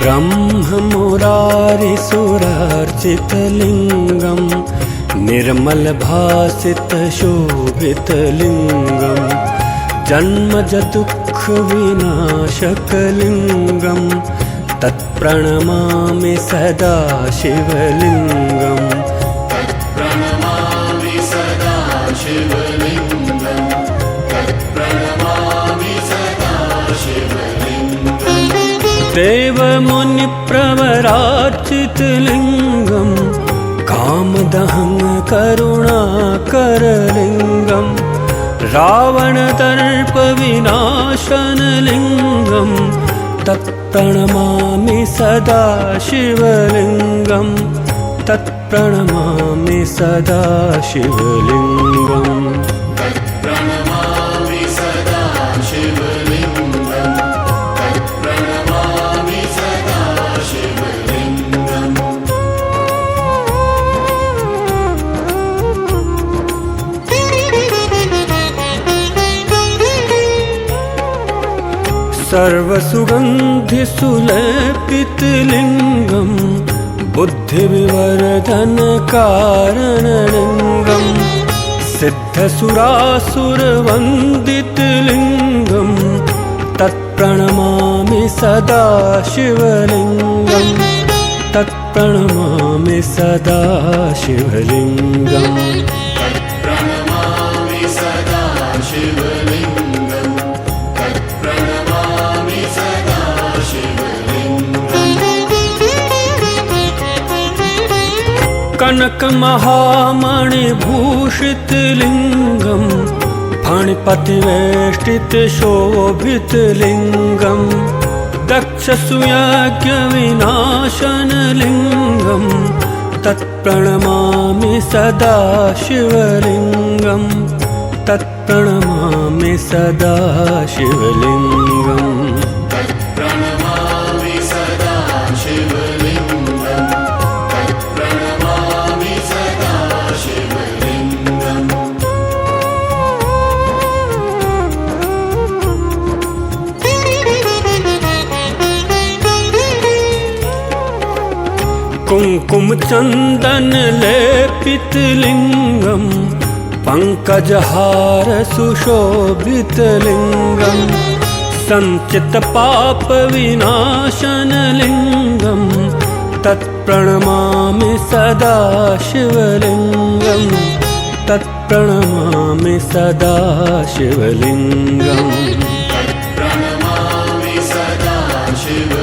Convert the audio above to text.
ब्रह्ममुरारिसुरार्चितलिङ्गं निर्मलभासितशोभितलिङ्गं जन्मजदुःखविनाशकलिङ्गं तत्प्रणमामि सदा शिवलिङ्गम्। तत्प्रणमामि सदा शिवलिङ्गम्। तत्प्रणमामि सदा शिवलिङ्गम्। देवमुनिप्रवरार्चितलिङ्गं कामदहं करुणाकरलिङ्गं रावणदर्पविनाशनलिङ्गं तत्प्रणमामि सदा शिवलिङ्गं। तत्प्रणमामि सदा शिवलिङ्गम्। तत्प्रणमामि सदा शिवलिङ्गम्। तत्प्रणमामि सदा शिवलिङ्गम्। सर्वसुगन्धिसुलेपितलिङ्गं बुद्धिविवर्धनकारणलिङ्गं सिद्धसुरासुरवन्दितलिङ्गं तत्प्रणमामि सदा शिवलिङ्गं। तत्प्रणमामि सदा शिवलिङ्गम्। तत्प्रणमामि सदा शिवलिङ्गम्। तत्प्रणमामि सदा शिवलिङ्गम्। कनकमहामणिभूषितलिङ्गं फणिपतिवेष्टितशोभितलिङ्गं दक्षसुयज्ञविनाशनलिङ्गं तत्प्रणमामि सदा शिवलिङ्गं। तत्प्रणमामि सदा शिवलिङ्गम्। तत्प्रणमामि सदा शिवलिङ्गम्। तत्प्रणमामि सदा शिवलिङ्गम्। कुङ्कुमचन्दनलेपितलिङ्गं पङ्कजहारसुशोभितलिङ्गं सञ्चितपापविनाशनलिङ्गं तत्प्रणमामि सदा शिवलिङ्गं। तत्प्रणमामि सदा शिवलिङ्गम्। तत्प्रणमामि सदा शिवलिङ्गम्।